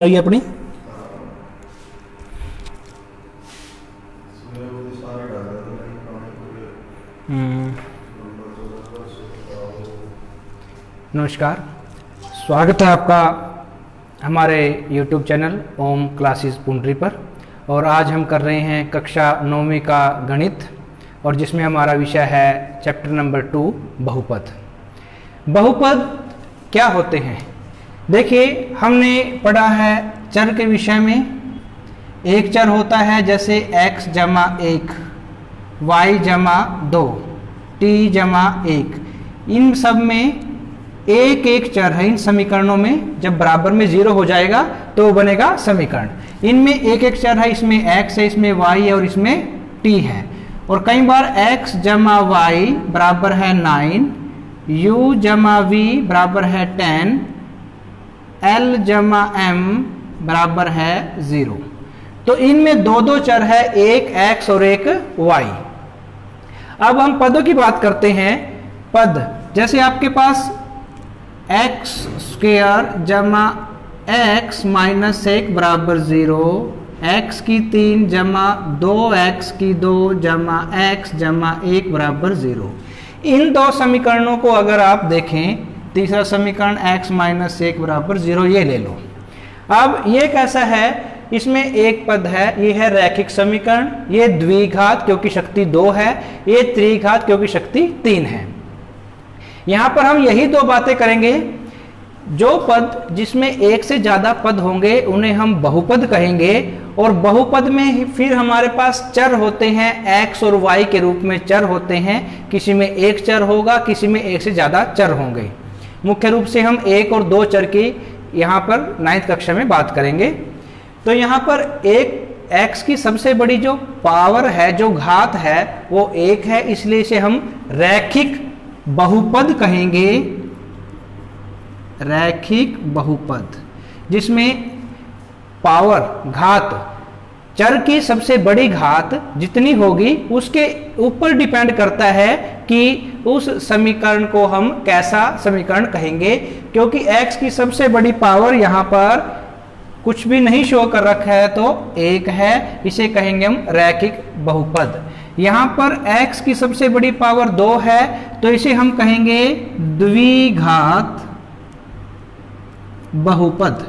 ये अपनी नमस्कार, स्वागत है आपका हमारे YouTube चैनल ओम क्लासेस पुंडरी पर। और आज हम कर रहे हैं कक्षा 9वीं का गणित, और जिसमें हमारा विषय है चैप्टर नंबर 2 बहुपद। बहुपद क्या होते हैं? देखिए, हमने पढ़ा है चर के विषय में। एक चर होता है जैसे x जमा 1, y जमा 2, t जमा 1। इन सब में एक एक चर है। इन समीकरणों में जब बराबर में 0 हो जाएगा तो वो बनेगा समीकरण। इनमें एक एक चर है, इसमें x है, इसमें y है और इसमें t है। और कई बार x जमा y बराबर है 9, u जमा v बराबर है 10, L जमा M बराबर है 0। तो इनमें दो दो चर है, एक x और एक y। अब हम पदों की बात करते हैं। पद जैसे आपके पास x स्क्वायर जमा x माइनस 1 बराबर 0, x की 3 जमा 2x की 2 जमा x जमा 1 बराबर 0। इन दो समीकरणों को अगर आप देखें, तीसरा समीकरण x माइनस 1 बराबर 0 ये ले लो। अब ये कैसा है? इसमें एक पद है, ये है रैखिक समीकरण। ये द्विघात क्योंकि शक्ति 2 है, ये त्रिघात क्योंकि शक्ति 3 है। यहां पर हम यही दो बातें करेंगे। जो पद जिसमें एक से ज्यादा पद होंगे उन्हें हम बहुपद कहेंगे। और बहुपद में फिर हमारे पास चर होते हैं, x और y के रूप में चर होते हैं। किसी में एक चर होगा, किसी में एक से ज्यादा चर होंगे। मुख्य रूप से हम एक और दो चर की यहाँ पर 9th कक्षा में बात करेंगे। तो यहाँ पर एक x की सबसे बड़ी जो पावर है, जो घात है, वो 1 है, इसलिए इसे हम रैखिक बहुपद कहेंगे। रैखिक बहुपद जिसमें पावर घात, चर की सबसे बड़ी घात जितनी होगी उसके ऊपर डिपेंड करता है कि उस समीकरण को हम कैसा समीकरण कहेंगे। क्योंकि x की सबसे बड़ी पावर यहाँ पर कुछ भी नहीं शो कर रखा है तो 1 है, इसे कहेंगे हम रैखिक बहुपद। यहाँ पर x की सबसे बड़ी पावर 2 है तो इसे हम कहेंगे द्विघात बहुपद।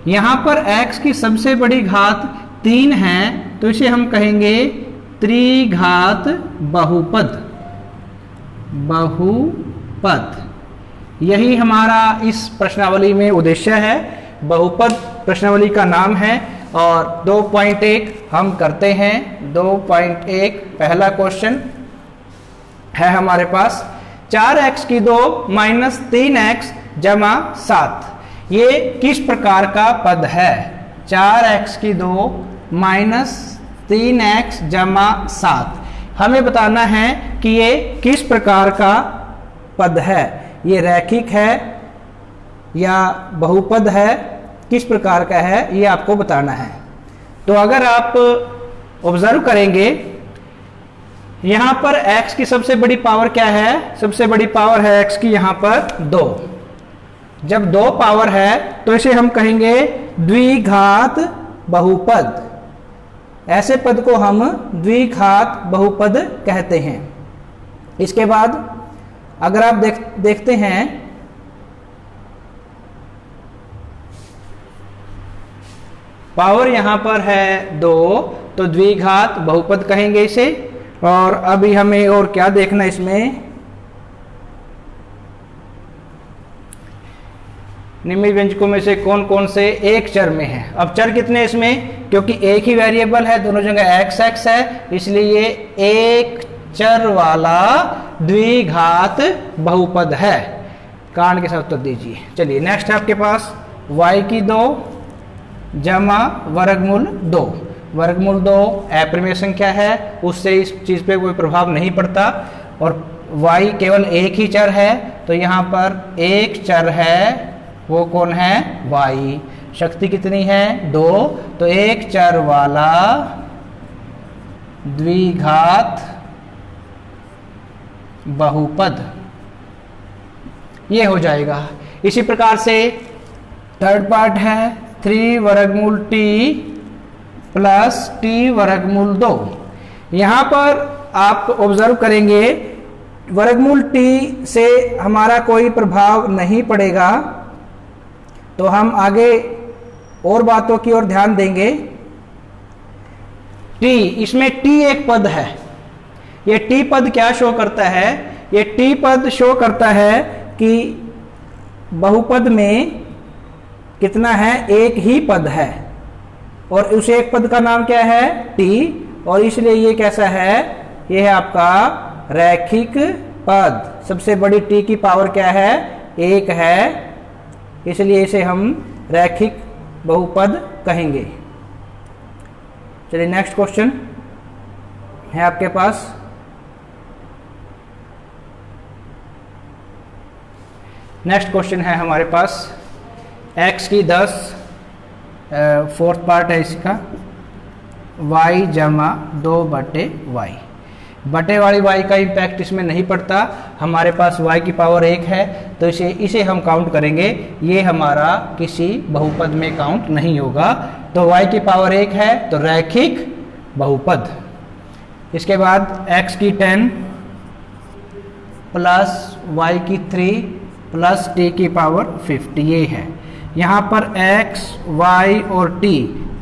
यहाँ पर x की सबसे बड़ी घात 3 है तो इसे हम कहेंगे त्रिघात बहुपद। बहुपद यही हमारा इस प्रश्नावली में उद्देश्य है। बहुपद प्रश्नावली का नाम है। और 2.1 हम करते हैं। 2.1 पहला क्वेश्चन है हमारे पास, 4x की 2 माइनस 3x जमा 7 ये किस प्रकार का पद है? 4x की 2 माइनस 3x जमा 7 हमें बताना है कि ये किस प्रकार का पद है। ये रैखिक है या बहुपद है, किस प्रकार का है, ये आपको बताना है। तो अगर आप ऑब्जर्व करेंगे, यहां पर x की सबसे बड़ी पावर क्या है? सबसे बड़ी पावर है x की यहाँ पर 2। जब 2 पावर है तो इसे हम कहेंगे द्विघात बहुपद। ऐसे पद को हम द्विघात बहुपद कहते हैं। इसके बाद अगर आप देखते हैं, पावर यहां पर है 2 तो द्विघात बहुपद कहेंगे इसे। और अभी हमें और क्या देखना इसमें, निम्न व्यंजकों में से कौन कौन से एक चर में है। अब चर कितने इसमें? क्योंकि एक ही वेरिएबल है, दोनों जगह x x है, इसलिए एक चर वाला द्विघात बहुपद है। कारण के साथ उत्तर दीजिए। चलिए नेक्स्ट है आपके पास y की 2 जमा वर्गमूल 2। वर्गमूल 2 अप्रिमेय संख्या है, उससे इस चीज पे कोई प्रभाव नहीं पड़ता। और y केवल एक ही चर है तो यहाँ पर एक चर है, वो कौन है? y। शक्ति कितनी है? 2। तो एक चर वाला द्विघात बहुपद ये हो जाएगा। इसी प्रकार से थर्ड पार्ट है 3 वर्गमूल टी प्लस टी वर्गमूल 2। यहाँ पर आप ऑब्जर्व करेंगे वर्गमूल टी से हमारा कोई प्रभाव नहीं पड़ेगा, तो हम आगे और बातों की ओर ध्यान देंगे। टी, इसमें टी एक पद है। ये टी पद क्या शो करता है? ये टी पद शो करता है कि बहुपद में कितना है, एक ही पद है, और उस एक पद का नाम क्या है, टी, और इसलिए ये कैसा है, ये है आपका रैखिक पद। सबसे बड़ी टी की पावर क्या है, एक है, इसलिए इसे हम रैखिक बहुपद कहेंगे। चलिए नेक्स्ट क्वेश्चन है आपके पास। नेक्स्ट क्वेश्चन है हमारे पास x की 10 फोर्थ पार्ट है इसका, y जमा 2/y। बटे वाली y का इम्पैक्ट इसमें नहीं पड़ता, हमारे पास y की पावर 1 है, तो इसे हम काउंट करेंगे, ये हमारा किसी बहुपद में काउंट नहीं होगा। तो y की पावर 1 है तो रैखिक बहुपद। इसके बाद x की 10 प्लस y की 3 प्लस t की पावर 50, ये है। यहाँ पर x, y और t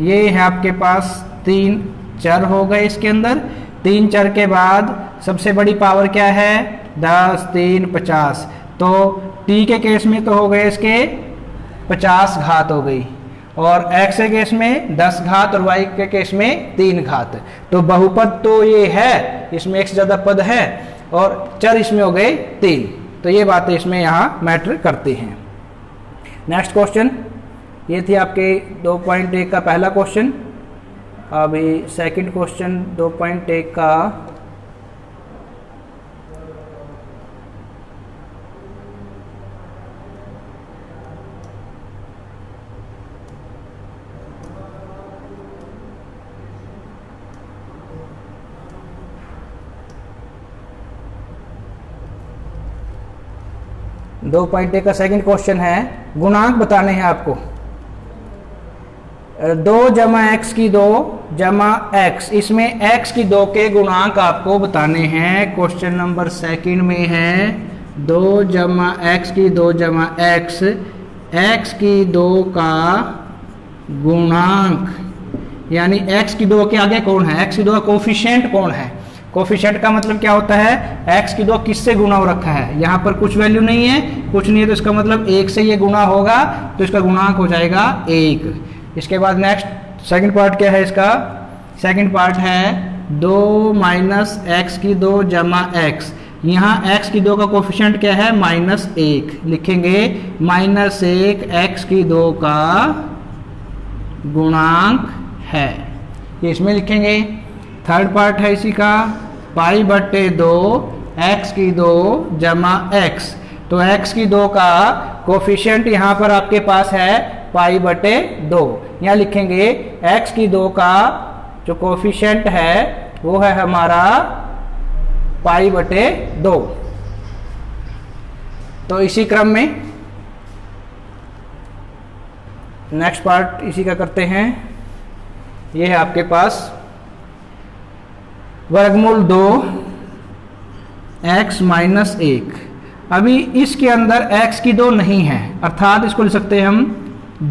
ये है आपके पास 3 चर हो गए इसके अंदर। 3 चर के बाद सबसे बड़ी पावर क्या है, 10, 3, 50। तो t के केस में तो हो गए इसके 50 घात हो गई, और x के केस में 10 घात और y के केस में 3 घात। तो बहुपद तो ये है, इसमें एक से ज़्यादा पद है, और चर इसमें हो गए 3। तो ये बातें इसमें यहाँ मैटर करती हैं। नेक्स्ट क्वेश्चन, ये थी आपके 2.1 का पहला क्वेश्चन। अभी सेकंड क्वेश्चन 2.1 का का सेकंड क्वेश्चन है, गुणांक बताने हैं आपको। 2 जमा x की 2 जमा x, इसमें x की 2 के गुणांक आपको बताने हैं। क्वेश्चन नंबर सेकंड में है 2 जमा x की 2 जमा x की 2 का गुणांक, यानी x की 2 के आगे कौन है, x की 2 का कोफिशिएंट कौन है। कोफिशिएंट का मतलब क्या होता है, x की 2 किससे गुणा हो रखा है, यहाँ पर कुछ वैल्यू नहीं है, कुछ नहीं है, तो इसका मतलब 1 से ये गुणा होगा, तो इसका गुणांक हो जाएगा 1। इसके बाद नेक्स्ट सेकंड पार्ट क्या है इसका, सेकंड पार्ट है 2 माइनस x की 2 जमा x। यहाँ x की 2 का कोफिशिएंट क्या है, -1, लिखेंगे -1 x की 2 का गुणांक है, ये इसमें लिखेंगे। थर्ड पार्ट है इसी का π/2 x की 2 जमा x। तो x की 2 का कोफिशिएंट यहाँ पर आपके पास है π/2, यहाँ लिखेंगे x की 2 का जो कोफिशिएंट है वो है हमारा π/2। तो इसी क्रम में नेक्स्ट पार्ट इसी का करते हैं। ये है आपके पास वर्गमूल 2 x माइनस 1। अभी इसके अंदर x की 2 नहीं है, अर्थात इसको लिख सकते हैं हम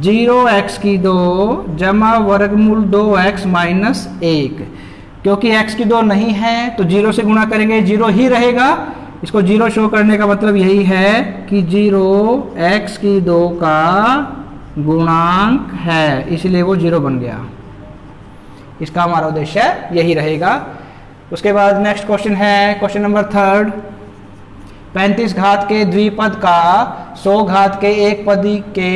0x की 2 जमा वर्गमूल 2x माइनस 1। क्योंकि x की 2 नहीं है तो 0 से गुणा करेंगे, 0 ही रहेगा। इसको 0 शो करने का मतलब यही है कि 0 x की 2 का गुणांक है, इसलिए वो 0 बन गया। इसका हमारा उद्देश्य यही रहेगा। उसके बाद नेक्स्ट क्वेश्चन है क्वेश्चन नंबर 3, 35 घात के द्विपद का 100 घात के एक पदी के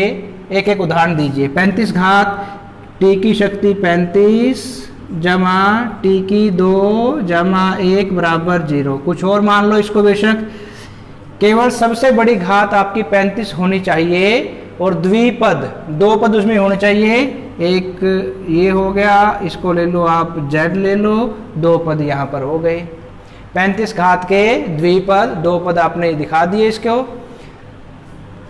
एक एक उदाहरण दीजिए। 35 घात t की शक्ति 35 जमा t की 2 जमा 1 बराबर 0। कुछ और मान लो इसको, बेशक केवल सबसे बड़ी घात आपकी 35 होनी चाहिए, और द्विपद 2 पद उसमें होने चाहिए। एक ये हो गया, इसको ले लो आप z ले लो, 2 पद यहाँ पर हो गए। 35 घात के द्विपद 2 पद आपने दिखा दिए इसको।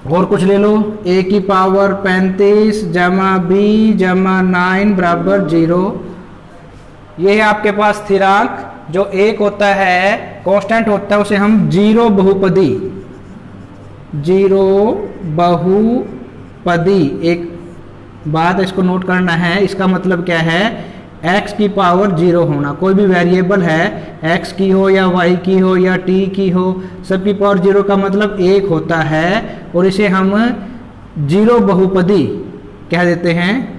और कुछ ले लो, a की पावर 35 जमा b जमा 9 बराबर 0। ये है आपके पास स्थिरांक। जो एक होता है कांस्टेंट होता है उसे हम जीरो बहुपदी एक बात इसको नोट करना है, इसका मतलब क्या है, x की पावर 0 होना। कोई भी वेरिएबल है, x की हो या y की हो या t की हो, सबकी पावर 0 का मतलब 1 होता है और इसे हम जीरो बहुपदी कह देते हैं,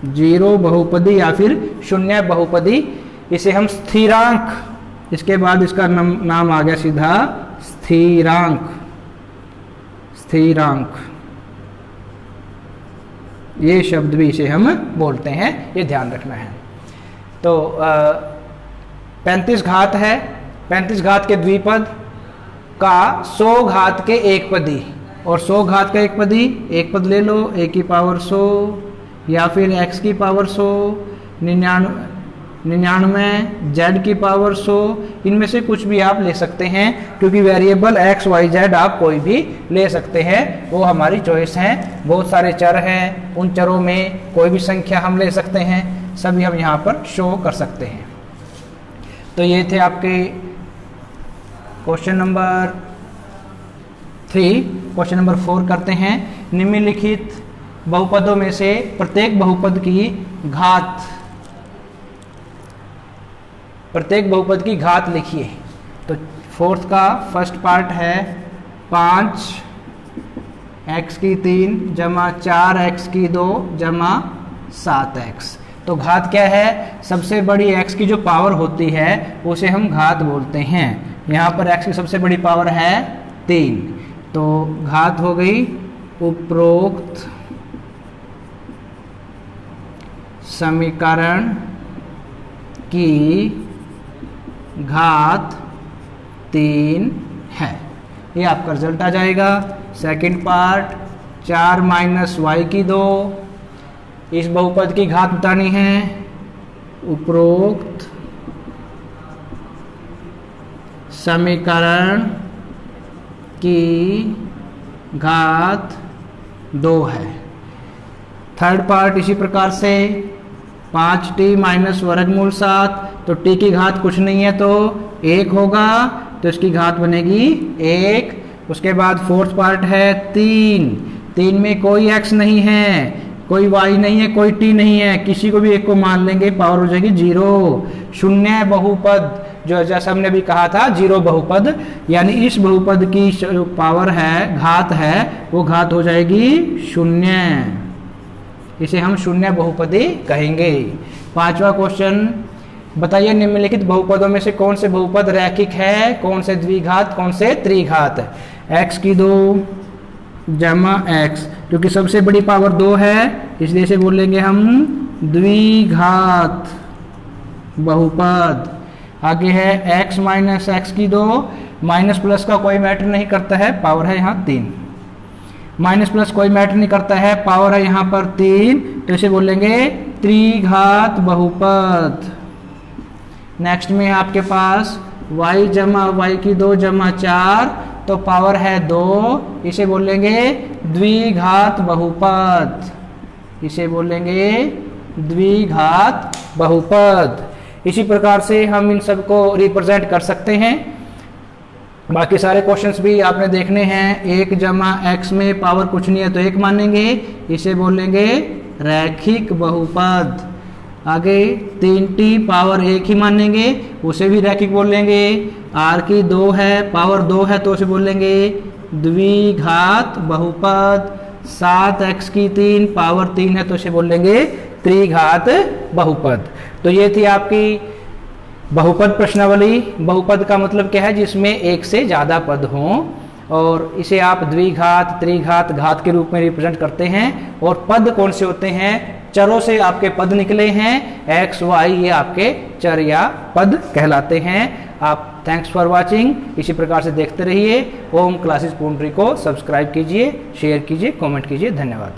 जीरो बहुपदी या फिर शून्य बहुपदी। इसे हम स्थिरांक, इसके बाद इसका नाम आ गया सीधा स्थिरांक। स्थिरांक ये शब्द भी इसे हम बोलते हैं, ये ध्यान रखना है। तो 35 घात है, 35 घात के द्विपद का 100 घात के एक पदी, और 100 घात का एक पदी, एक पद ले लो, a की पावर 100 या फिर x की पावर 100, 99 z की पावर 100, इनमें से कुछ भी आप ले सकते हैं, क्योंकि वेरिएबल x y z आप कोई भी ले सकते हैं, वो हमारी चॉइस है। बहुत सारे चर हैं, उन चरों में कोई भी संख्या हम ले सकते हैं, सभी हम यहाँ पर शो कर सकते हैं। तो ये थे आपके क्वेश्चन नंबर 3। क्वेश्चन नंबर 4 करते हैं। निम्नलिखित बहुपदों में से प्रत्येक बहुपद की घात लिखिए। तो फोर्थ का फर्स्ट पार्ट है 5x की 3 जमा 4x की 2 जमा 7x। तो घात क्या है, सबसे बड़ी x की जो पावर होती है उसे हम घात बोलते हैं। यहाँ पर x की सबसे बड़ी पावर है 3, तो घात हो गई उपरोक्त समीकरण की घात 3 है। ये आपका रिजल्ट आ जाएगा। सेकंड पार्ट 4 माइनस y की 2, इस बहुपद की घात बतानी है। उपरोक्त समीकरण की घात 2 है। थर्ड पार्ट इसी प्रकार से 5t माइनस वर्गमूल 7, तो t की घात कुछ नहीं है तो 1 होगा, तो इसकी घात बनेगी 1। उसके बाद फोर्थ पार्ट है 3 में कोई x नहीं है, कोई y नहीं है, कोई t नहीं है, किसी को भी एक को मान लेंगे, पावर हो जाएगी 0। शून्य बहुपद, जो जैसा हमने भी कहा था जीरो बहुपद, यानी इस बहुपद की पावर है, घात है, वो घात हो जाएगी 0। इसे हम शून्य बहुपदी कहेंगे। 5वां क्वेश्चन, बताइए निम्नलिखित बहुपदों में से कौन से बहुपद रैखिक है, कौन से द्विघात, कौन से त्रिघात। x की 2 जमा x, क्योंकि सबसे बड़ी पावर 2 है इसलिए इसे बोलेंगे हम द्विघात बहुपद। आगे है x माइनस x की 2, माइनस प्लस का कोई मैटर नहीं करता है, पावर है यहाँ 3। माइनस प्लस कोई मैटर नहीं करता है, पावर है यहाँ पर 3, तो इसे बोलेंगे त्रिघात बहुपद। नेक्स्ट में आपके पास y जमा y की 2 जमा 4, तो पावर है 2, इसे बोलेंगे द्विघात बहुपद। इसे बोलेंगे द्विघात बहुपद। इसी प्रकार से हम इन सबको रिप्रेजेंट कर सकते हैं। बाकी सारे क्वेश्चंस भी आपने देखने हैं। 1 जमा x में पावर कुछ नहीं है तो 1 मानेंगे, इसे बोलेंगे रैखिक बहुपद। आगे 3t पावर 1 ही मानेंगे, उसे भी रैखिक बोलेंगे। r की 2 है, पावर 2 है तो उसे बोलेंगे द्विघात बहुपद। 7x की 3 पावर 3 है तो इसे बोलेंगे त्रिघात बहुपद। तो ये थी आपकी बहुपद प्रश्नावली। बहुपद का मतलब क्या है, जिसमें एक से ज़्यादा पद हों, और इसे आप द्विघात, त्रिघात, घात के रूप में रिप्रेजेंट करते हैं। और पद कौन से होते हैं, चरों से आपके पद निकले हैं, x y ये आपके चर या पद कहलाते हैं। आप थैंक्स फॉर वाचिंग, इसी प्रकार से देखते रहिए। ओम क्लासेस पुंडरी को सब्सक्राइब कीजिए, शेयर कीजिए, कमेंट कीजिए। धन्यवाद।